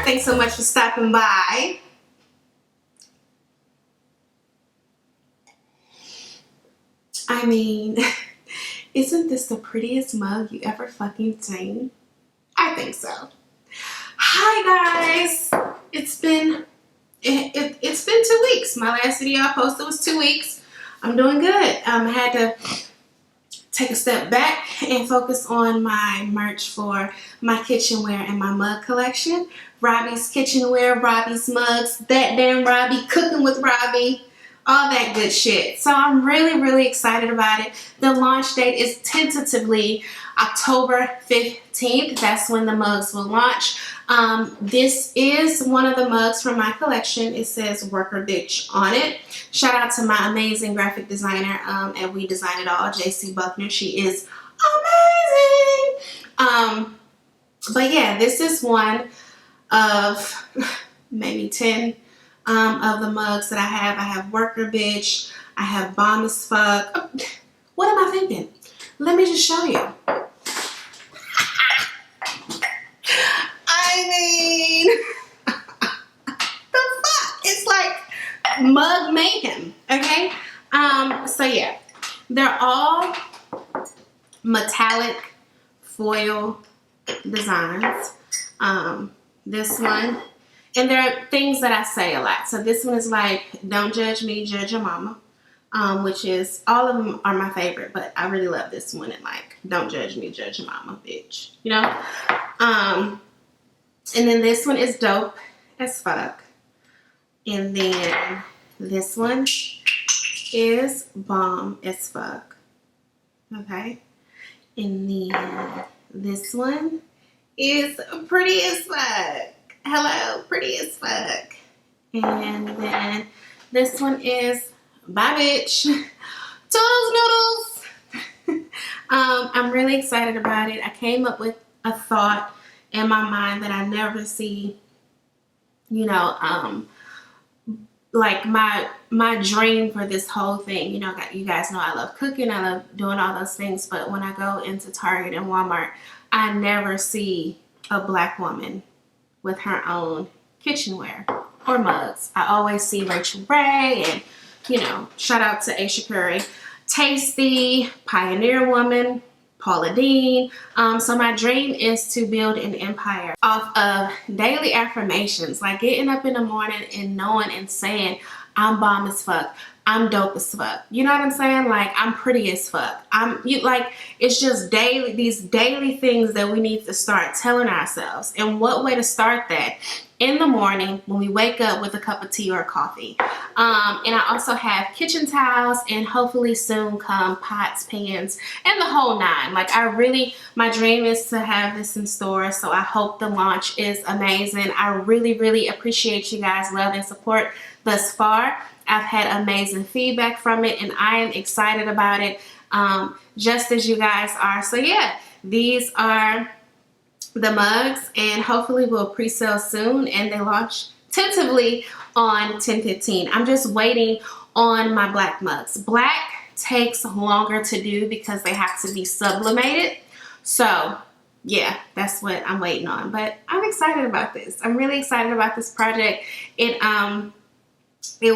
Thanks so much for stopping by. I mean, isn't this the prettiest mug you ever fucking seen? I think so. Hi guys. It's been 2 weeks. My last video I posted was 2 weeks. I'm doing good. I had to take a step back and focus on my merch for my kitchenware and my mug collection. Robbies kitchenware, Robbies mugs, that damn Robbie, cooking with Robbie, all that good shit. So I'm really excited about it. The launch date is tentatively October 15th. That's when the mugs will launch. This is one of the mugs from my collection. It says Worker Bitch on it. Shout out to my amazing graphic designer and We Design It All, JC Buckner. She is amazing. But yeah, this is one of maybe 10 of the mugs that I have. I have Worker Bitch. I have Bomb as Fuck. Oh, what am I thinking? Let me just show you. I mean, the fuck? It's like mug mayhem, okay? So yeah, they're all metallic foil designs. This one, and there are things that I say a lot. So this one is like, don't judge me, judge your mama, which is, all of them are my favorite, but I really love this one. And like, don't judge me, judge your mama, bitch, you know? And then this one is dope as fuck. And then this one is bomb as fuck. Okay. And then this one is pretty as fuck. Hello, pretty as fuck. And then this one is bye bitch. Toodles noodles. I'm really excited about it. I came up with a thought in my mind that I never see, you know, like my dream for this whole thing. You know, you guys know I love cooking, I love doing all those things, but when I go into Target and Walmart, I never see a black woman with her own kitchenware or mugs. I always see Rachel Ray and, you know, shout out to Aisha Curry, Tasty, Pioneer Woman, Paula Deen. So my dream is to build an empire off of daily affirmations, like getting up in the morning and knowing and saying, I'm bomb as fuck, I'm dope as fuck. You know what I'm saying? Like, I'm pretty as fuck. It's just daily, these daily things that we need to start telling ourselves. And what way to start that? In the morning when we wake up with a cup of tea or coffee. And I also have kitchen towels, and hopefully soon come pots, pans, and the whole nine. Like, my dream is to have this in store, so I hope the launch is amazing. I really appreciate you guys' love and support thus far. I've had amazing feedback from it, and I am excited about it, just as you guys are. So yeah, these are the mugs, and hopefully will pre-sale soon, and they launch tentatively on 10/15. I'm just waiting on my black mugs. Black takes longer to do because they have to be sublimated. So yeah, that's what I'm waiting on. But I'm excited about this. I'm really excited about this project. It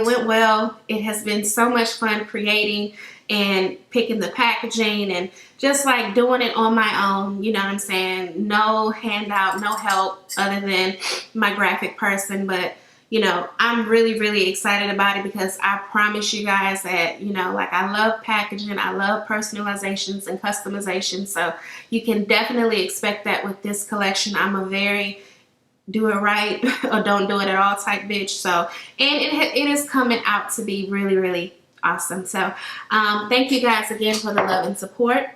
went well. It has been so much fun creating and picking the packaging and just like doing it on my own. You know what I'm saying? No handout, no help other than my graphic person. But you know, I'm really, really excited about it because I promise you guys that, you know, like I love packaging, I love personalizations and customization. So you can definitely expect that with this collection. I'm a very do it right or don't do it at all type bitch. So, and it is coming out to be really, really awesome. So thank you guys again for the love and support.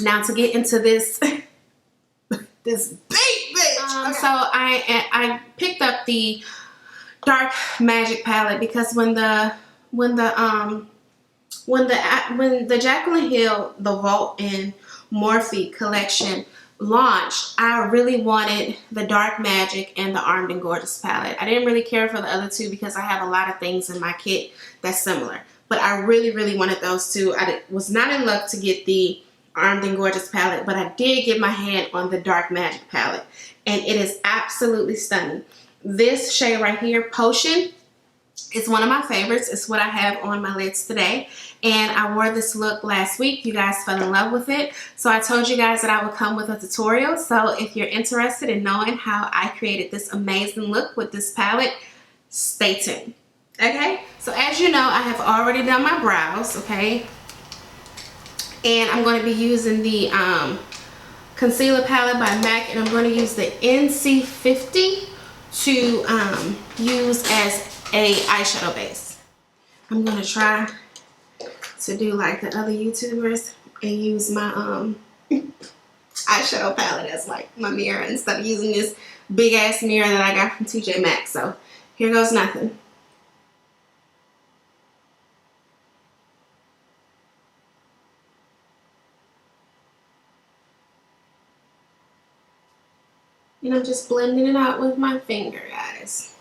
Now to get into this this big bitch. Okay. So I picked up the Dark Magic palette because when the Jaclyn Hill, the Vault and Morphe collection launched, I really wanted the Dark Magic and the Armed and Gorgeous palette. I didn't really care for the other two because I have a lot of things in my kit that's similar. But I really, really wanted those two. I was not in luck to get the Armed and Gorgeous palette, but I did get my hand on the Dark Magic palette. And it is absolutely stunning. This shade right here, Potion, is one of my favorites. It's what I have on my lids today. And I wore this look last week. You guys fell in love with it. So I told you guys that I would come with a tutorial. So if you're interested in knowing how I created this amazing look with this palette, stay tuned. Okay? So as you know, I have already done my brows, okay? And I'm going to be using the concealer palette by MAC, and I'm going to use the NC50 to use as a eyeshadow base. I'm going to try to do like the other YouTubers and use my eyeshadow palette as like my mirror instead of using this big ass mirror that I got from TJ Maxx. So here goes nothing. And I'm just blending it out with my finger, guys.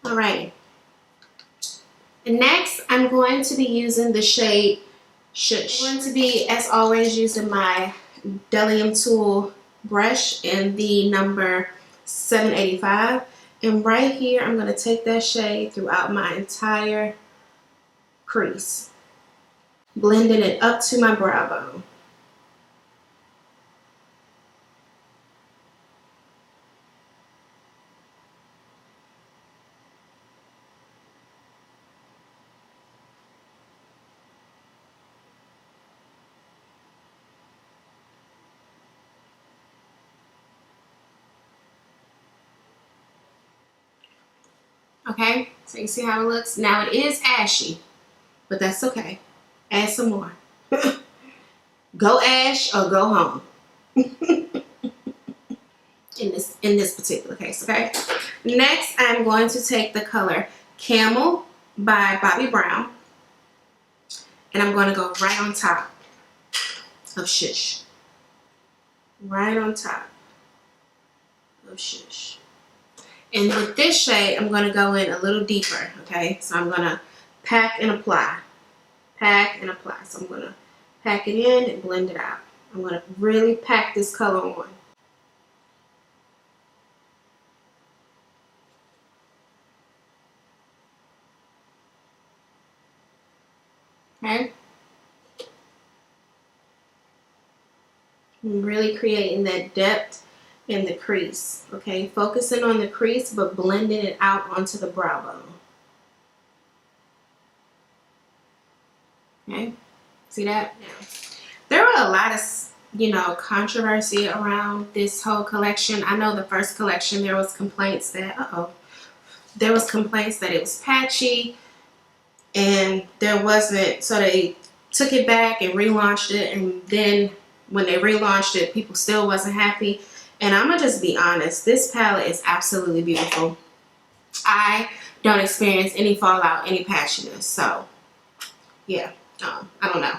All right. And next, I'm going to be using the shade Shush. I'm going to be, as always, using my Delium Tool brush in the number 785. And right here, I'm going to take that shade throughout my entire crease, blending it up to my brow bone. Okay, so you see how it looks? Now it is ashy, but that's okay. Add some more. Go ash or go home. in this particular case, okay? Next, I'm going to take the color Camel by Bobbi Brown, and I'm going to go right on top of Shush. Right on top of Shush. And with this shade, I'm going to go in a little deeper, okay? So I'm going to pack and apply. Pack and apply. So I'm going to pack it in and blend it out. I'm going to really pack this color on. Okay? I'm really creating that depth in the crease, okay? Focusing on the crease, but blending it out onto the brow bone. Okay, see that? Yeah. There were a lot of, you know, controversy around this whole collection. I know the first collection there was complaints that, there was complaints that it was patchy, and there wasn't, so they took it back and relaunched it, and then when they relaunched it, people still wasn't happy. And I'm gonna just be honest, this palette is absolutely beautiful. I don't experience any fallout, any patchiness. So yeah, I don't know.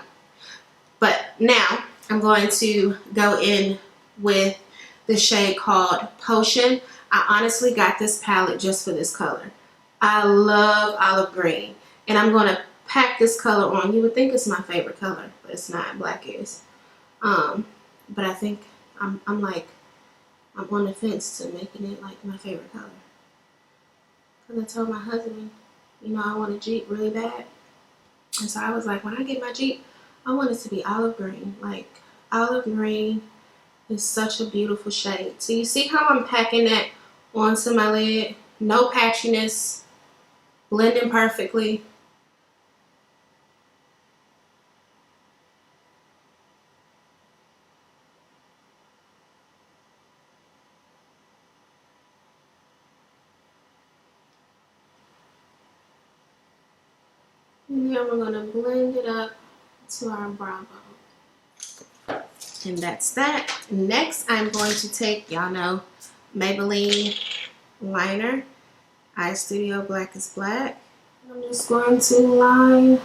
But now I'm going to go in with the shade called Potion. I honestly got this palette just for this color. I love olive green, and I'm going to pack this color on. You would think it's my favorite color, but it's not. Black is. But I think I'm like I'm on the fence to making it like my favorite color. Because I told my husband, you know, I want a Jeep really bad. And so I was like, when I get my Jeep, I want it to be olive green. Like, olive green is such a beautiful shade. So you see how I'm packing that onto my lid? No patchiness, blending perfectly. And then we're gonna blend it up to our brow bone. And that's that. Next, I'm going to take, y'all know, Maybelline Liner, Eye Studio Black is Black. I'm just going to line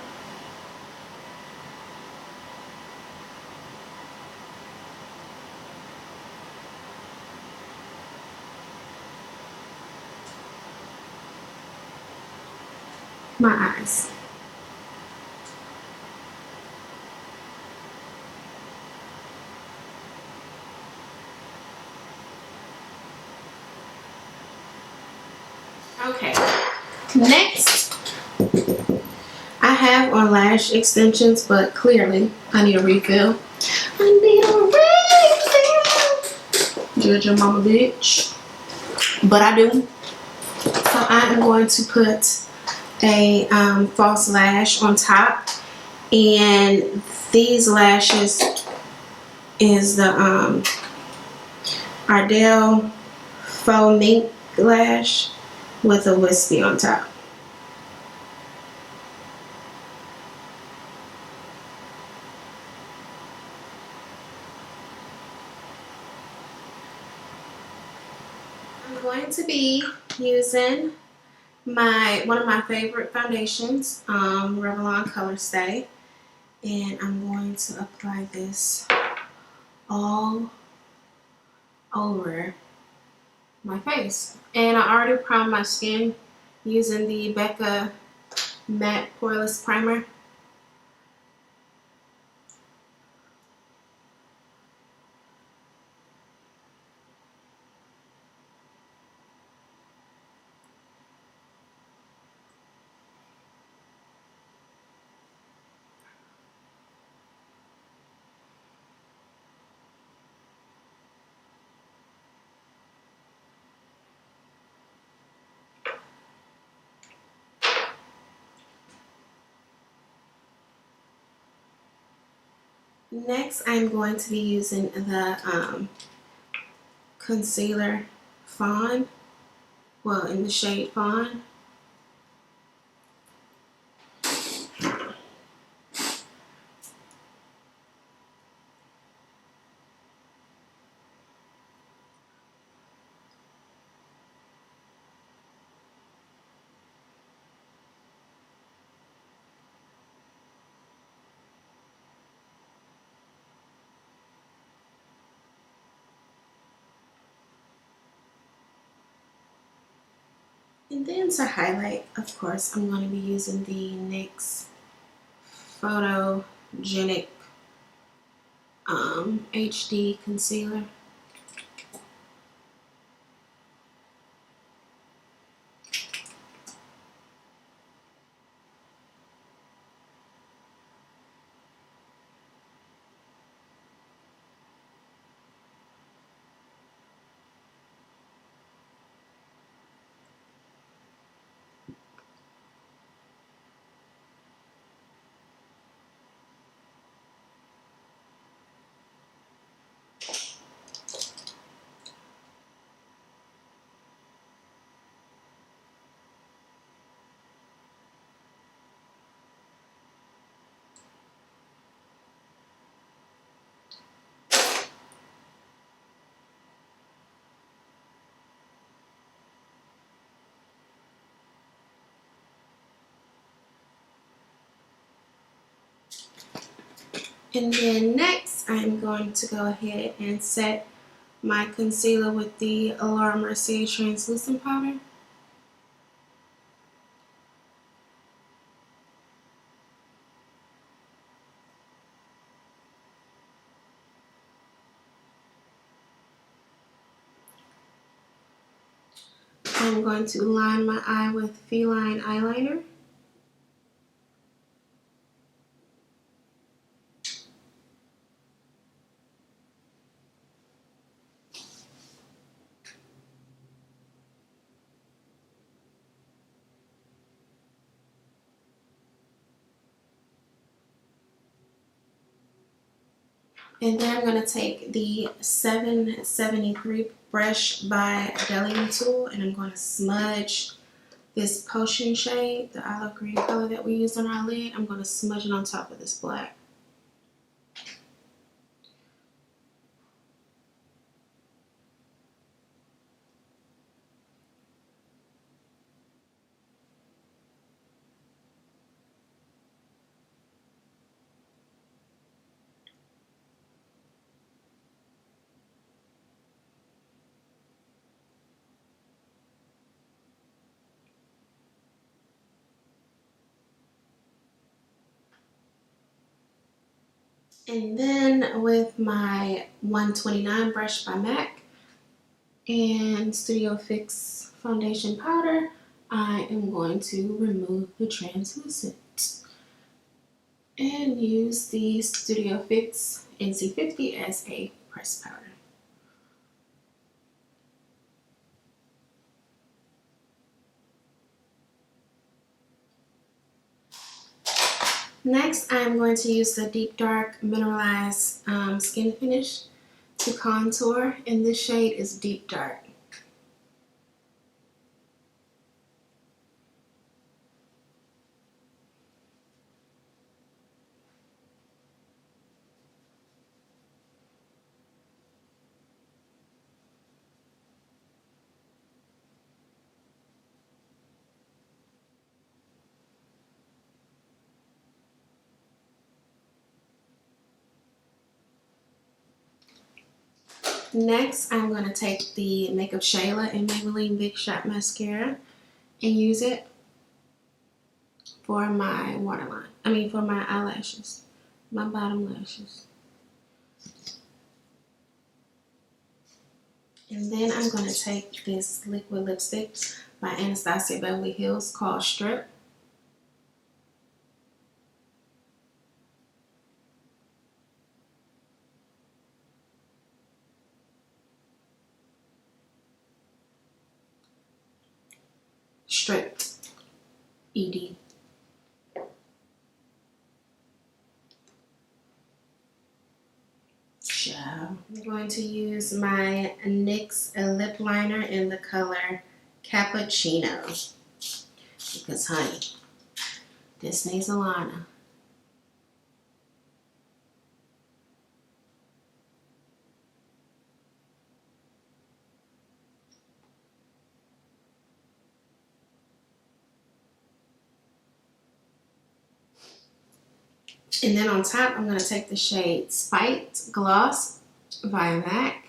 my eyes. Okay, next I have on lash extensions, but clearly I need a refill. I need a refill. Judge your mama, bitch. But I do. So I am going to put a false lash on top, and these lashes is the Ardell Faux Mink Lash with a wispy on top. I'm going to be using one of my favorite foundations, Revlon Color Stay, and I'm going to apply this all over my face. And I already primed my skin using the Becca Matte Poreless Primer. Next, I'm going to be using the concealer Fawn, well, in the shade Fawn. And then to highlight, of course, I'm going to be using the NYX Photogenic HD concealer. And then next, I'm going to go ahead and set my concealer with the Laura Mercier translucent powder. I'm going to line my eye with Feline eyeliner. And then I'm going to take the 773 brush by Maybelline tool, and I'm going to smudge this potion shade, the olive green color that we used on our lid. I'm going to smudge it on top of this black. And then with my 129 brush by MAC and Studio Fix foundation powder, I am going to remove the translucent and use the Studio Fix NC50 as a press powder. Next, I'm going to use the Deep Dark Mineralized Skinfinish to contour, and this shade is Deep Dark. Next, I'm going to take the Makeup Shayla and Maybelline Big Shot Mascara and use it for my waterline. For my eyelashes, my bottom lashes. And then I'm going to take this liquid lipstick by Anastasia Beverly Hills called Strip. Stripped, ED. I'm going to use my NYX lip liner in the color Cappuccino because, honey, this needs a liner. And then on top, I'm going to take the shade Spiked Gloss by MAC.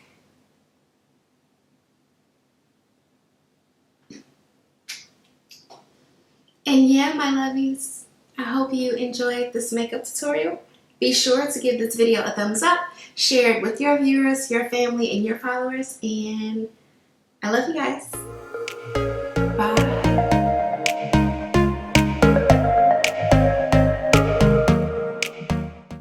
And yeah, my lovies, I hope you enjoyed this makeup tutorial. Be sure to give this video a thumbs up, share it with your viewers, your family, and your followers. And I love you guys. Bye.